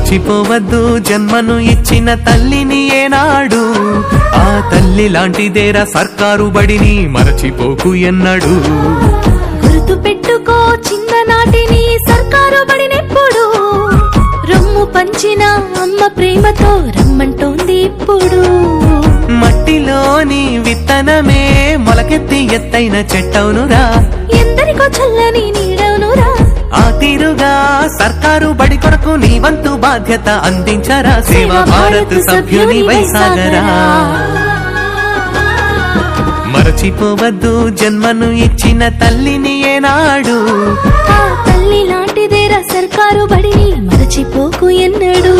మరచిపోవద్దు జన్మను ఇచ్చిన తల్లిని ఏనాడు, ఆ తల్లి లాంటిదేరా సర్కారు బడిని మరచిపోకు ఎన్నడు. గుర్తు పెట్టుకో చిన్ననాటిని సర్కారు బడినెప్పుడు, రొమ్ము పంచిన అమ్మ ప్రేమతో రమ్మంటోంది ఇప్పుడు. మట్టిలోని విత్తనమే మొలకెత్తి ఎత్తైన చెట్టవునురా, ఎందరికో చల్లని నీడవునురా. ఆ తీరుగా సర్కారు బడి కొరకు నీ వంతు బాధ్యత అందించరా, సేవా భారత్ సభ్యుని వైసాగరా. మరచిపోవద్దు జన్మను ఇచ్చిన తల్లిని ఏనాడు, ఆ తల్లి లాంటిదేరా సర్కారు బడిని మరచిపోకు ఎన్నడు.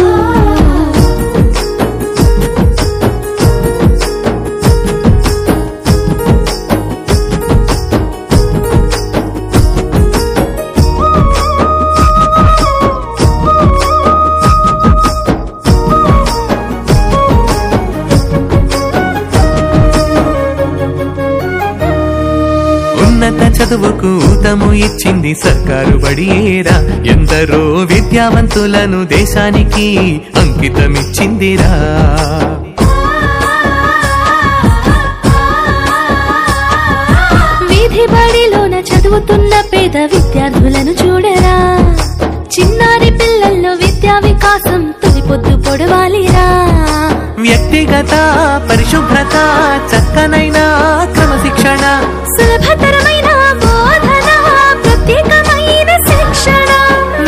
ఉన్నత చదువుకు ఊతము ఇచ్చింది సర్కారు బడియేరా, ఎందరో విద్యావంతులను దేశానికి అంకితమిచ్చిందిరా. వీధి బడిలోన చదువుతున్న పేద విద్యార్థులను చూడరా, చిన్నారి పిల్లల్లో విద్యా వికాసం తొలిపొద్దు పొడవాలిరా. వ్యక్తిగత పరిశుభ్రత, చక్కనైన క్రమశిక్షణ, సులభతరమైన బోధన, ప్రత్యేకమైన శిక్షణ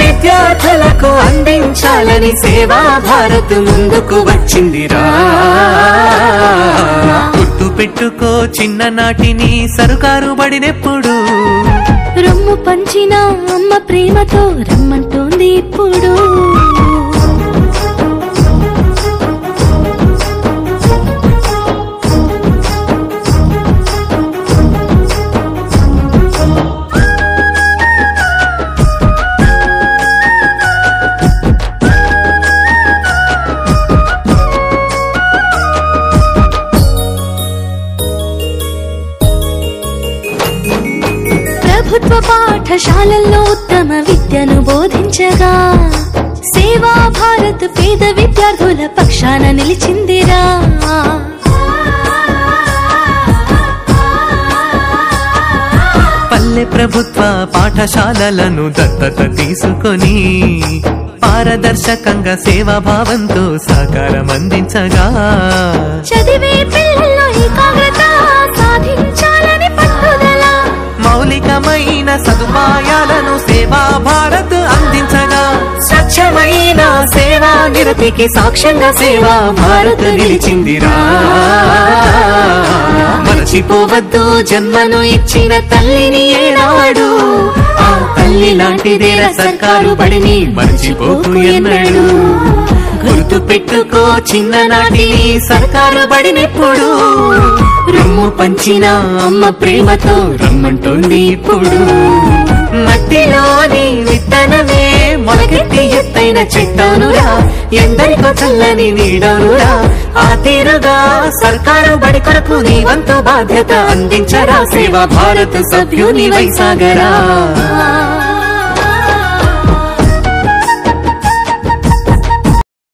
విద్యార్థులకు అందించాలని సేవా భారత్ ముందుకు వచ్చిందిరా. గుర్తు పెట్టుకో చిన్ననాటిని సర్కారు బడినెప్పుడు, రొమ్ము పంచిన అమ్మ ప్రేమతో రమ్మంటోంది ఇప్పుడు. ప్రభుత్వ పాఠశాలల్లో ఉత్తమ విద్యను బోధించగా, సేవా భారత్ పేద విద్యార్థుల పక్షాన నిలిచిందిరా. పల్లె ప్రభుత్వ పాఠశాలలను దత్తత తీసుకొని పారదర్శకంగా సేవాభావంతో సహకారం అందించగా, చదివే పిల్లల్లో ఏకాగ్రత సాధించాలని పట్టుదల, మౌలికమైన సదుపాయాలను సేవా భారత్ అందించగా, స్వచ్ఛమైన సేవా నిరతికి సాక్ష్యంగా సేవా భారత్ నిలిచిందిరా. మరచిపోవద్దు జన్మను ఇచ్చిన తల్లిని ఏనాడు, ఆ తల్లి లాంటిదేరా సర్కారు బడిని మరచిపోకు ఎన్నడు. గుర్తు పెట్టుకో చిన్ననాటిని సర్కారు బడినెప్పుడు, రొమ్ము పంచిన అమ్మ ప్రేమతో రమ్మంటోంది ఇప్పుడు. మట్టిలోని విత్తనమే మొలకెత్తి ఎత్తైన చెట్టనురా, ఎందరికో చల్లని నీడనురా. ఆ తీరుగా సర్కారు బడి కొరకు నీ వంతు బాధ్యత అందించరా, సేవా భారత్ సభ్యుని వైసాగరా.